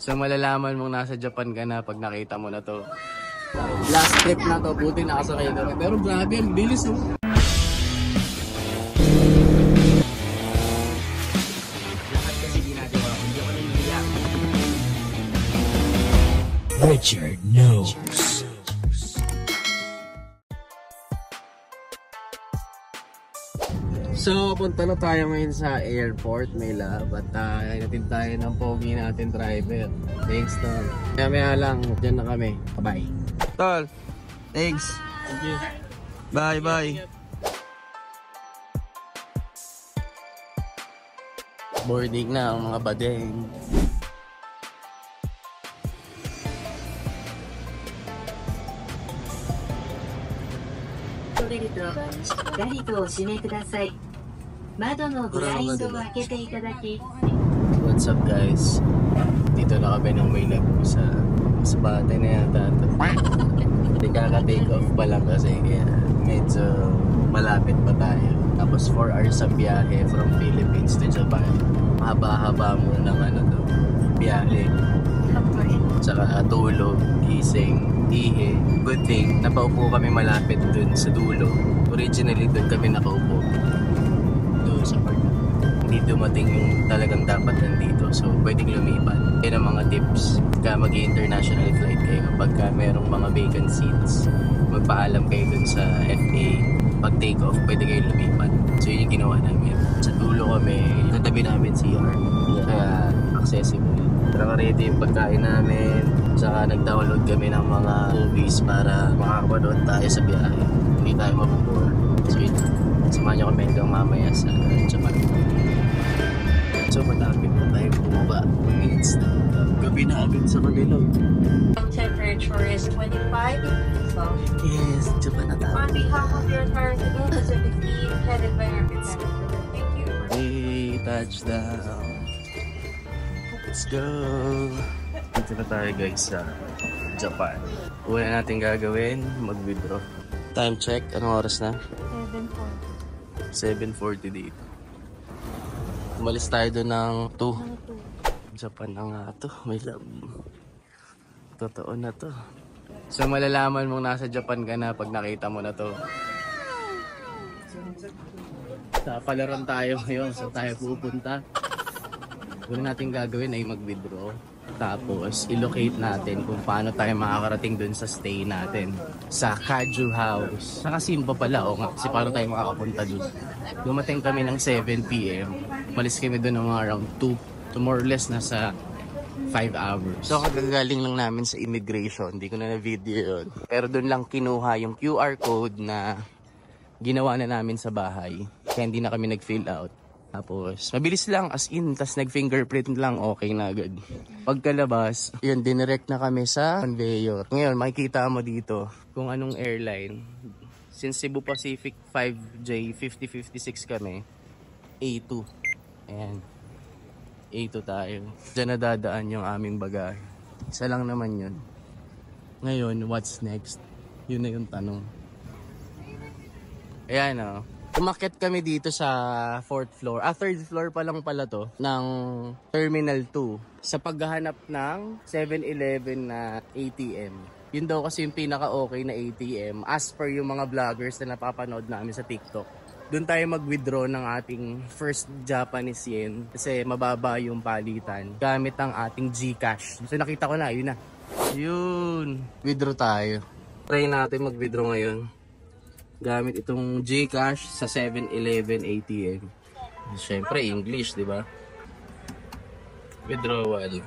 So malalaman mong nasa Japan ka na pag nakita mo na to. Last trip na to, buti nakasakay kami. Pero grabe, ang bilis oh. Lahat kasi ginagawa ko, hindi ako nangiyak. Richard knows. So, punta na tayo ngayon sa airport, Mela. At natin tayo ng pogi natin driver. Thanks, Tol. Kaya lang, dyan na kami. Bye. Tol, thanks. Thank you. Bye, bye. Boarding na ang mga badeng. What's up guys? Dito na kami ng may lago sa Batay na yata ito. Hindi kaka-take off pa lang kasi kaya medyo malapit pa tayo. Tapos 4 hours ang biyahe from Philippines to Japan. Mahaba-haba muna ng biyahe. Tsaka tulog, gising, ihi. Good thing, napaupo kami malapit dun sa dulo. Originally dun kami nakaupo. Doon sa part. Hindi dumating yung talagang dapat nandito. So pwedeng lumipat. Yan ang mga tips. Pagka mag-international flight kayo, pagka merong mga vacant seats, magpaalam kayo dun sa FA. Pag take off, pwede kayo lumipat. So yun yung ginawa namin. Sa dulo kami, katabi namin CR. Kaya accessible. Ready yung pagkain namin. Saka nag-download kami ng mga movies para makakapanood tayo sa biyahe. Hindi tayo mabubore. So yun, samahan nyo kami hanggang mamaya sa Japan. So matapit na tayo bumaba. Minutes na. Gabi na agad sa kanila. Temperature is 25 degrees Celsius. Yes, Japan na tayo. On behalf of your entire Pacific team, headed by our representative, thank you. Hey, touchdown. Let's go! Dito na tayo guys sa Japan. Una natin gagawin, mag-withdraw. Time check, anong oras na? 7:40. 7:40 dito. Umalis tayo doon ng 2. Japan na nga to, may love. Totoo na to. So malalaman mong nasa Japan ka na pag nakita mo na to. Sa palaran tayo ngayon, saan tayo pupunta? Una natin gagawin ay mag-withdraw. Tapos, i-locate natin kung paano tayo makakarating dun sa stay natin. Sa Kaju House. Nakasimba pala, o nga. Kasi paano tayo makakapunta dun. Dumating kami ng 7 PM. Malis kami dun ng mga around 2. So, more or less, nasa 5 hours. So, kagagaling lang namin sa immigration. Hindi ko na na-video yun. Pero dun lang kinuha yung QR code na ginawa na namin sa bahay. Kaya hindi na kami nag-fill out. Tapos, mabilis lang as in, tas nag-fingerprint lang, okay na agad. Pagkalabas, yun, dinirect na kami sa conveyor. Ngayon, makikita mo dito kung anong airline. Since Cebu Pacific 5J 5056 kami, A2. Ayan. A2 tayo. Diyan na dadaan yung aming bagahe. Isa lang naman yun. Ngayon, what's next? Yun na yung tanong. Ayan o. Umakyat kami dito sa 4th floor. 3rd floor pa lang pala to ng Terminal 2 sa paghahanap ng 7-Eleven na ATM. Yun daw kasi yung pinaka-okay na ATM as per yung mga vloggers na napapanood namin sa TikTok. Doon tayo mag-withdraw ng ating first Japanese yen kasi mababa yung palitan gamit ang ating GCash. So nakita ko na, yun na. Yun. Withdraw tayo. Try natin mag-withdraw ngayon gamit itong GCash sa 7-Eleven ATM. Siyempre, English, di ba? Withdrawal.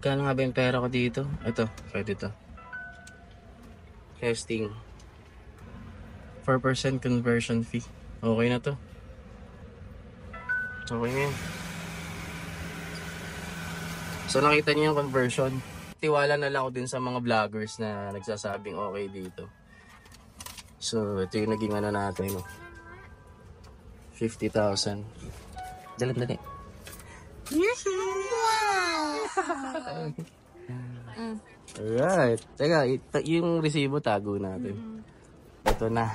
Kano nga ba yung pera ko dito? Ito, pwede ito. Testing. 4% conversion fee. Okay na to. Okay na yun. So nakita niyo yung conversion. Tiwala na lang ako din sa mga vloggers na nagsasabing okay dito. So ito yung naging ano natin. 50,000. Dali. Alright. Teka, yung resibo tago natin. Ito na.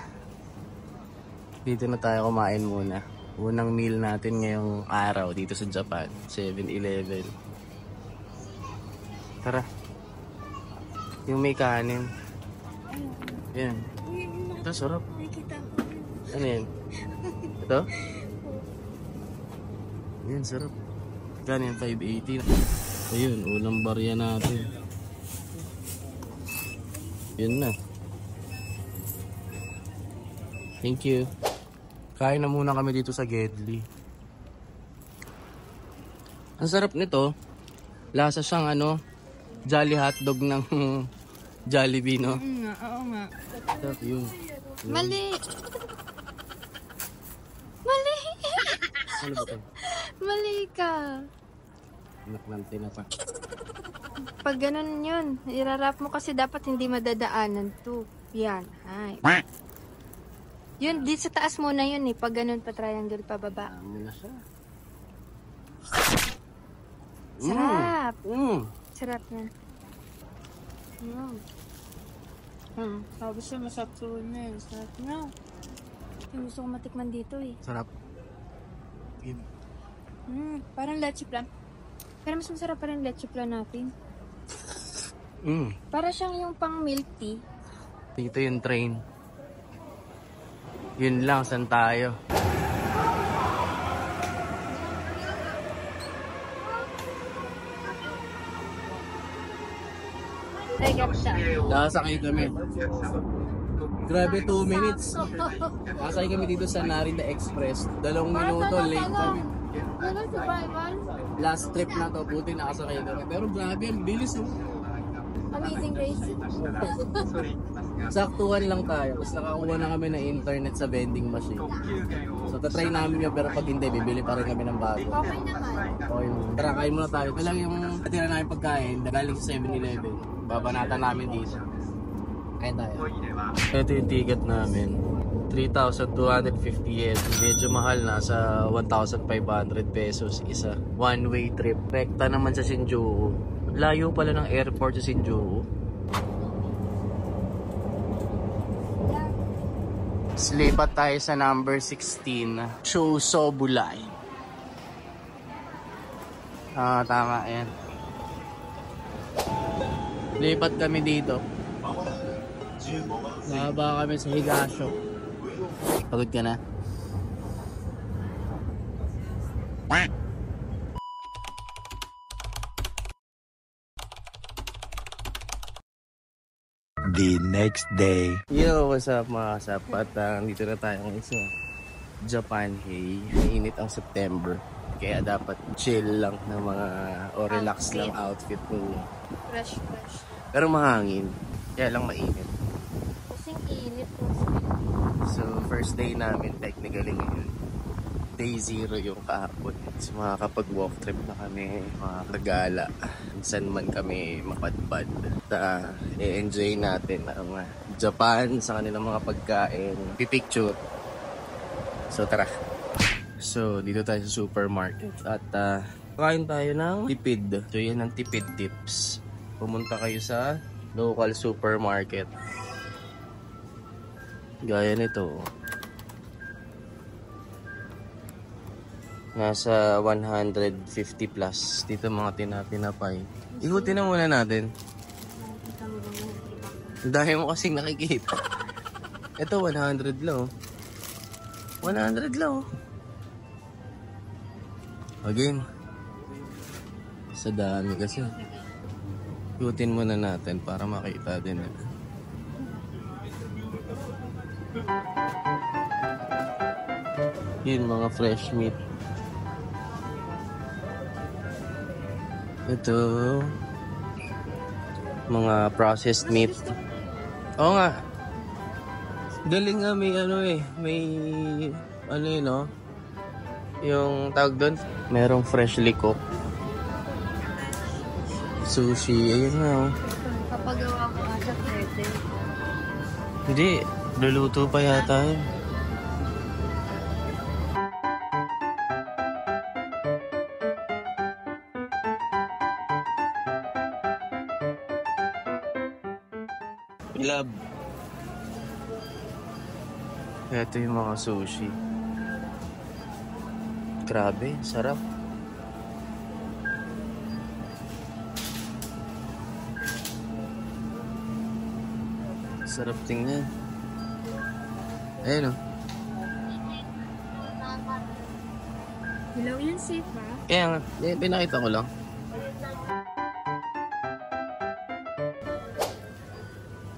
Dito na tayo kumain muna. Unang meal natin ngayong araw dito sa Japan. 7-Eleven. Tara. Yung may kanin. Yan. Ito, sarap. Ano yan? Ito? Yan, sarap. Gano yan? 580. Ayun, ulang barya natin. Yun na. Thank you. Kain na muna kami dito sa Gedli. Ang sarap nito. Lasa siyang ano, Jolly hotdog ng Jollibee, no? Oo nga. Sarap yun. Mali! Mali! Ano ba ito? Mali ka. Anak ng tinapa. Pag ganun yun, irarap mo kasi dapat hindi madadaanan to. Yan. Ay. Yun, di sa taas muna yun eh. Pag ganun pa triangle pababa. Dami na siya. Sarap. Mm. Sarap na. Sabi siya masarap tuloy na yun. Sarap na. Yung gusto ko matikman dito eh. Sarap. Yun. Parang leche plan. Pero mas masarap pa rin leche plan natin. Para siyang yung pang milk tea. Dito yung train. Yun lang, saan tayo? Ay, ganda. Nakasakay kami. Grabe, 2 minutes. Nakasakay kami dito sa Narita Express. 2 minuto late kami. Last trip na to, buti nakasakay kami. Pero grabe, ang bilis. Oh. Amazing race. Saktuhan lang tayo. Tapos nakakuha na kami ng internet sa vending machine. So tatry namin yun, pero pag hindi, bibili pa rin kami ng bago. Okay naman. Okay, tara, kain muna tayo. Ito lang yung natira namin pagkain, galing sa 7-Eleven. Babanatan namin dito. Kain tayo. Ito yung ticket namin. 3,250 yen. Medyo mahal na, sa 1,500 pesos isa. One-way trip. Rekta naman sa Shinjuku. Layo pala ng airport sa Shinjuku. Slipat tayo sa number 16. Chosobu Line. Tama yan. Lipat kami dito. Nababa kami sa Higasho. Pagod ka na? The next day. Yo, what's up mga kasapat? Dito na tayo ngayon sa Japan. Hey, mainit ang September. Kaya dapat chill lang ng mga o relax lang outfit mo. Fresh. Pero mahangin. Kaya lang mainit. Kasing init. So, first day namin technically ngayon. Day 0 yung kahapon. So, makakapag-walk trip na kami, makakagala. Saan man kami mapadpad. I-enjoy natin ang Japan sa kanilang mga pagkain. Pipicture. So, tara. So, dito tayo sa supermarket. At kain tayo ng tipid. So, yan ang tipid tips. Pumunta kayo sa local supermarket. Gaya nito. Nasa 150 plus. Dito mga tinapay. Ikutin na muna natin. Dahil mo kasing nakikita. Ito 100 lang. 100 lang. Again. Sa dami kasi. Ikutin muna natin para makita din. Yun mga fresh meat. Ito, mga processed meat. Oo nga. Galing nga, may ano eh. May ano yun, no? Yung tawag doon, merong freshly cooked sushi. Ayun nga, oh. Kapagawa ko nga sa Thursday. Hindi, luluto pa yata yun. Love. Ito yung mga sushi. Grabe, sarap. Sarap tingnan. Ayun o. Hello, yan safe ba? Kaya nga, pinakita ko lang.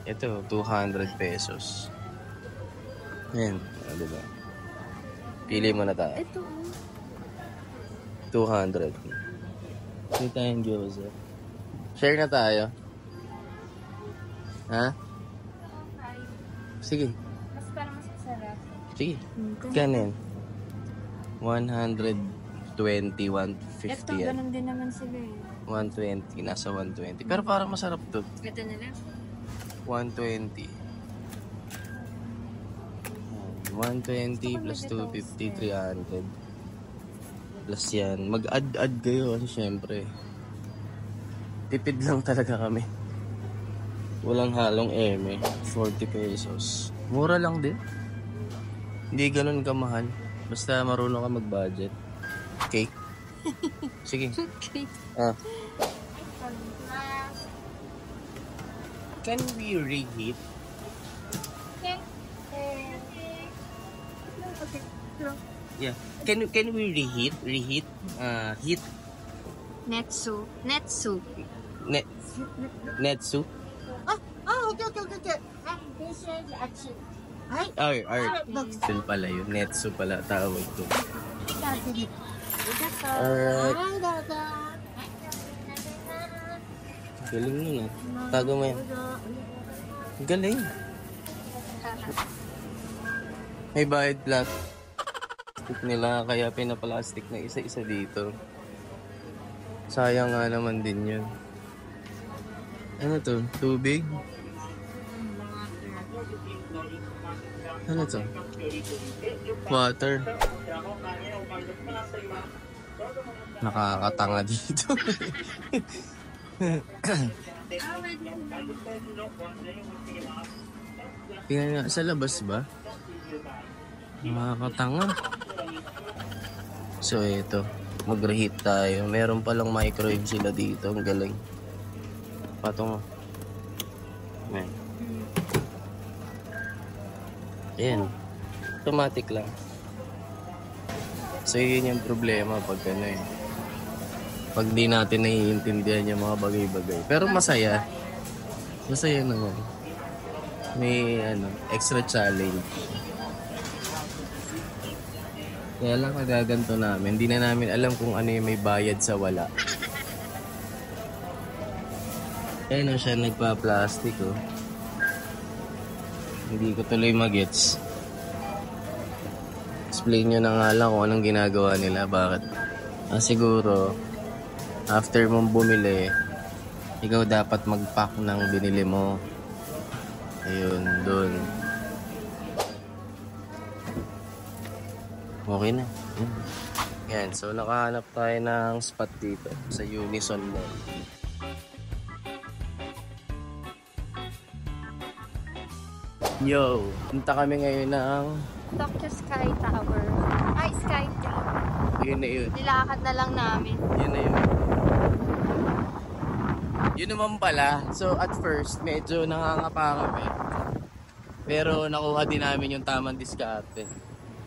Ito, 200 pesos. Ayan, diba? Pili mo na tayo. Ito. 200. Hindi tayong gyoza. Share na tayo. Ha? Sige. Mas parang mas masarap. Sige. Kanin. 120, 150 Ito, yan. ganun din naman sila eh. 120, nasa 120. Pero parang masarap to. Ito na lang. 120. 120 plus 250, 300. Plus yan. Mag-add-add kayo kasi syempre. Tipid lang talaga kami. Walang halong eme. 40 pesos. Mura lang din. Hindi ganun kamahal. Basta marunong ka mag-budget. Okay? Sige. Okay. Can we reheat? Yeah. Can we reheat? Reheat? Heat? Netsu. Netsu? Okay. This is achi. Still pala yun. Netsu pala tawag to. Alright. Alright. Galing nun ah. Tago mo yan. Galing. May bayad plastic nila kaya pinaplastic na isa-isa dito. Sayang nga naman din yun. Ano to? Tubig? Ano to? Water. Nakakatanga dito. Tingnan nga, sa labas ba? Makakatanga. So ito, mag-reheat tayo. Meron palang microwave sila dito. Ang galing. Patong. Ayan. Ayan. Automatic lang. So yun yung problema pag ano eh. Pag di natin naiintindihan yung mga bagay-bagay. Pero masaya. Masaya naman. May extra challenge. Kaya lang kagaganto namin. Hindi na namin alam kung ano yung may bayad sa wala. Ayan o siya nagpa-plastic oh. Hindi ko tuloy magets. Explain nyo na nga lang kung anong ginagawa nila. Bakit? Siguro, after mong bumili, ikaw dapat mag-pack ng binili mo. Ayun, dun. Okay na. Yan, so nakahanap tayo ng spot dito sa Unison Mall. Yo, punta kami ngayon ng Tokyo Sky Tower. Ay, Sky Tower. yun na yun. Nilakad na lang namin. Yun na yun. Yun naman pala. So at first, medyo nangangapa kami. Pero nakuha din namin yung tamang diskarte.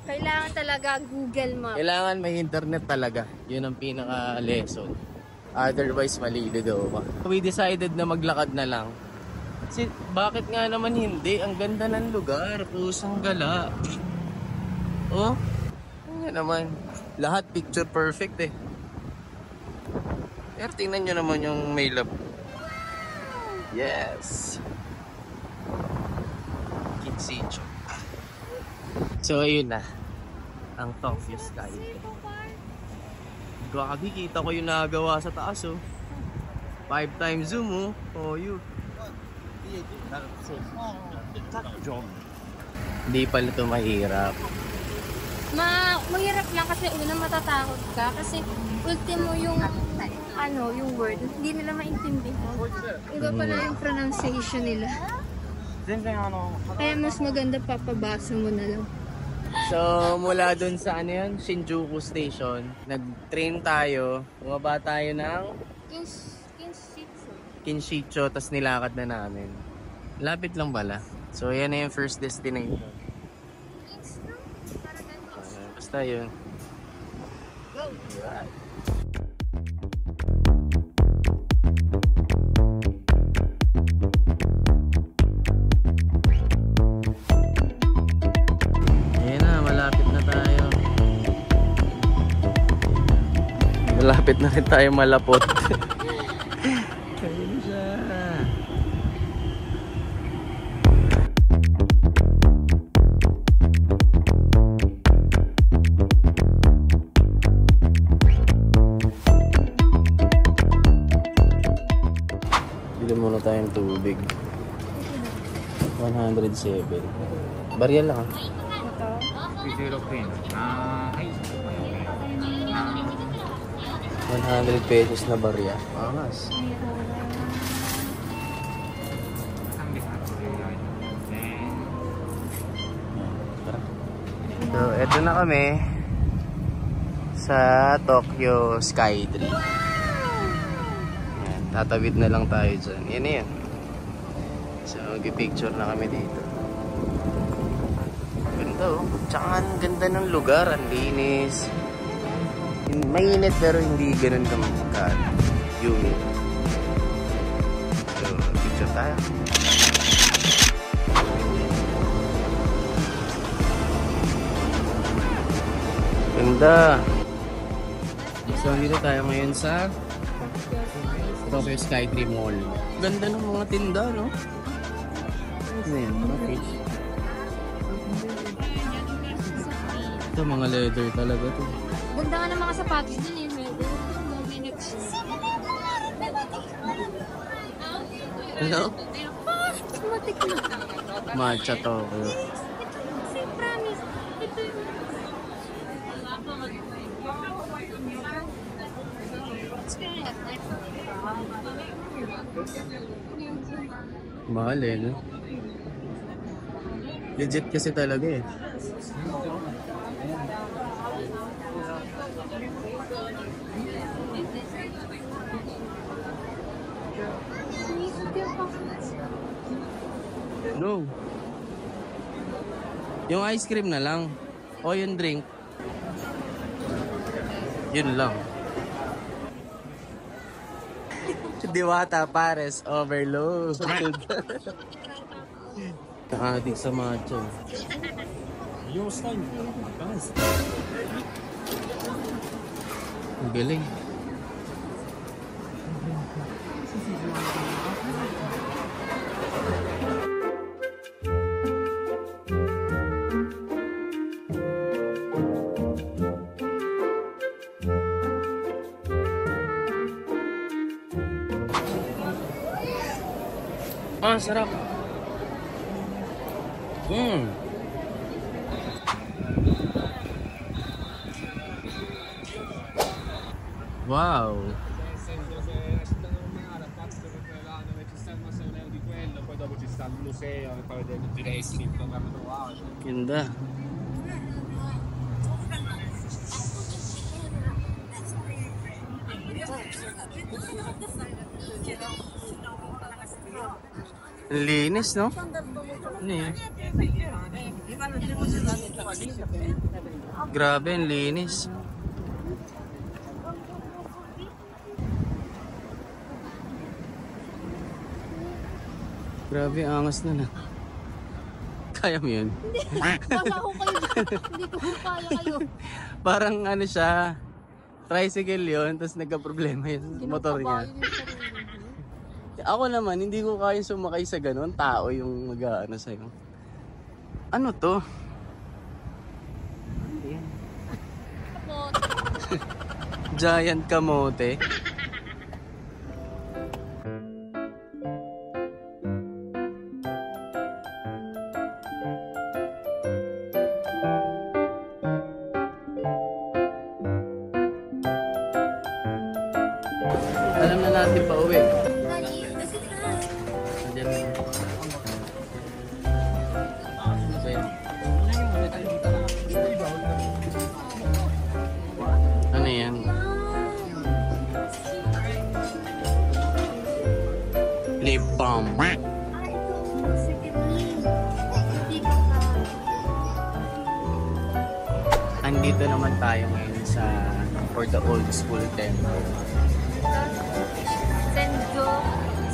Kailangan talaga Google Maps. Kailangan may internet talaga. Yun ang pinaka-lesson. Otherwise, maliligaw ka. We decided na maglakad na lang. Kasi bakit nga naman hindi? Ang ganda ng lugar. Pusang gala. Oh, ano naman. Lahat picture perfect eh. Pero tingnan nyo naman yung may lab. Yes. Kitsicho. So ayun na. Ang Tokyo Sky. Grabe, kita ko yung nagawa sa taas oh. 5 times zoom oh. Oh yun. Hindi pala ito mahirap. Mahirap lang kasi una matatakot ka kasi ultimo yung yung word hindi nila maintindihan. Iba pala yung pronunciation nila. Kaya mas maganda papabasa mo na lang. So, mula dun sa ano yun, Shinjuku Station, nag-train tayo, bumaba tayo ng Kinshicho, tas nilakad na namin. Lapit lang pala. So, yan na yung first destination. Basta yun. Go! Alright. Malapit na rin tayo malapot. Ayun siya. Bili muna tayong tubig. 107. Barya lang. 100 pesos na barya. Angas. So, eto na kami sa Tokyo Skytree. Yan, tatawid na lang tayo dyan. Yan na yan. So, mag-picture na kami dito. Ganda oh. Tsaka ang ganda ng lugar. Ang linis. Mainit pero hindi ganun ka humid. So, picture tayo. Ganda. So, dito tayo ngayon sa Tokyo Skytree Mall. Ganda ng mga tinda, no? Ano yan? Ito, mga leather talaga to. Ganda nga ng mga sapatos din eh. Hello? Matcha to. Promise. Ito yung... Mahal eh, no? Legit kasi talaga eh. No. Yung ice cream na lang. O yung drink. Yun lang. Diwata Pares overload. Nakadig sa matcha. Yung style. Ang galing. Ah, sarap. Wow. Ganda. Linis, no? Grabe, ang linis. Grabe, angas na na. Kaya mo yun? Wala ko kayo dyan. Hindi ko kaya kayo. Parang ano siya, tricycle yun, tapos nagka-problema yung motor niya. Ako naman, hindi ko kaya sumakay sa ganun. Tao yung mag-ano sa'yo. Ano to? Giant kamote. Alam na natin pa uwi. Nandiyan na. lip balm. Ah, ito. Secondly. Hindi ko na. Andito naman tayo ngayon sa for the old school temple.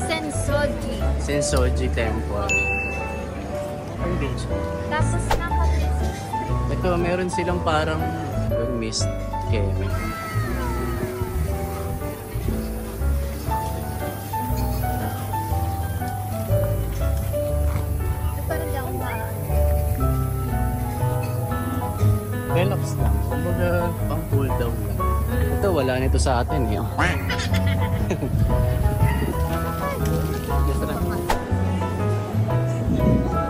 Sensoji. Sensoji Temple. Tapos naka-list. Ito, meron silang parang mist keme. Parang di ako ma- Relax lang. Kumbaga, pang cool down lang. Ito, wala nito sa atin eh. Yes, tara.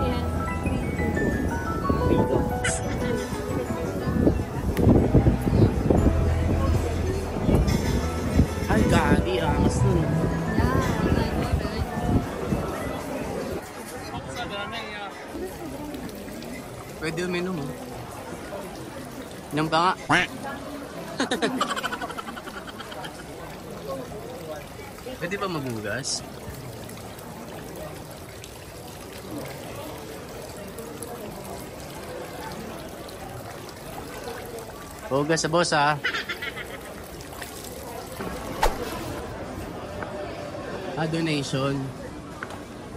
Yan. Dito. Ay, gagi. Angas nun. Pwede uminom mo. Inom ka nga. Pwede ba maghugas? Hugas sa boss ha. Donation.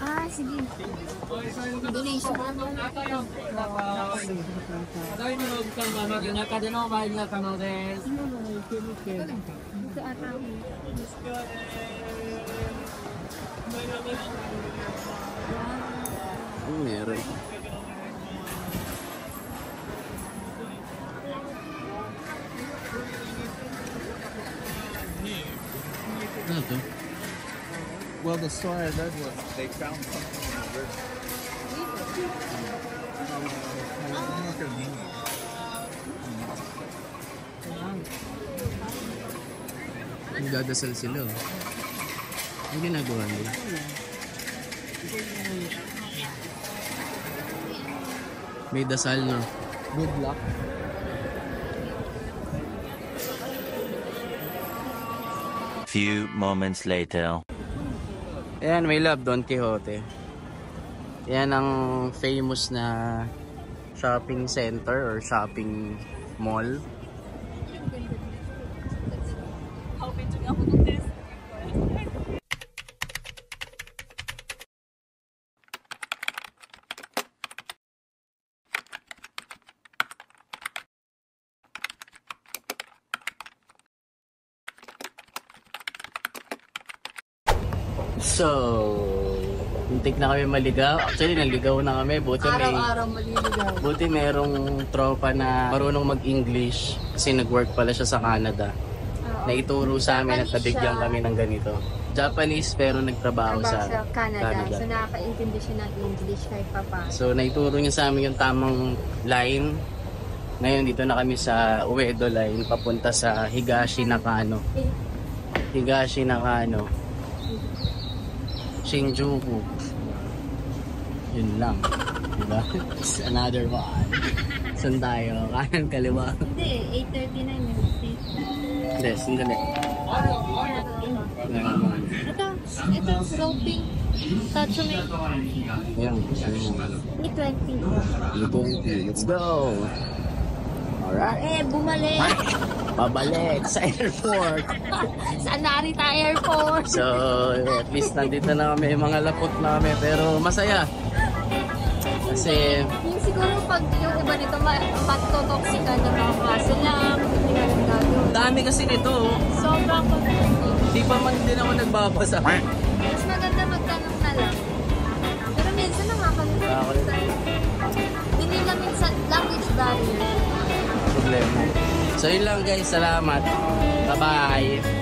Ah, sige. Donation. Ito ata. Meron. Ano to? Well, the story I read was they found something in the river. Nagdadasal sila. Ang ginagawa nila. May dasal no. Good luck. Few moments later. Ayan, may love, Don Quixote. Yan ang famous na shopping center or shopping mall. So, hintik na kami maligaw. Actually, naligaw na kami. Araw-araw maliligaw. Buti merong tropa na marunong mag-English kasi nag-work pala siya sa Canada. Na ituro sa amin at nabigyan kami ng ganito. Japanese pero nagtrabaho Trabaho sa sa Canada. So nakaka-intindi siya ng English kahit pa pa. So naituro niya sa amin yung tamang line. Ngayon dito na kami sa Uedo line papunta sa Higashi Nakano. Higashi Nakano. Shinjuku. Yun lang. Diba? It's another one. Saan tayo? Kanan, kaliwa. Hindi, 8:39 minutes. Hindi, sandali. Ito, soaping. Tatsume. Ayan. Ni 20. Let's go! Alright. Bumalik. Pabalik sa airport. Sa Narita Airport. So, at least nandito na kami. Mga lapot na kami. Pero masaya. Kasi, Yung siguro pag yung iba nito matotoxic ka ng mga kaso lang. Hindi na lang gagawin. dami kasi nito. Sobrang confusing. Di pa man din ako nagbabasa. Mas maganda magtanong na lang. Pero minsan nakakalimutan. Hindi nila minsan language barrier. Problema. So yun lang guys. Salamat. Bye-bye.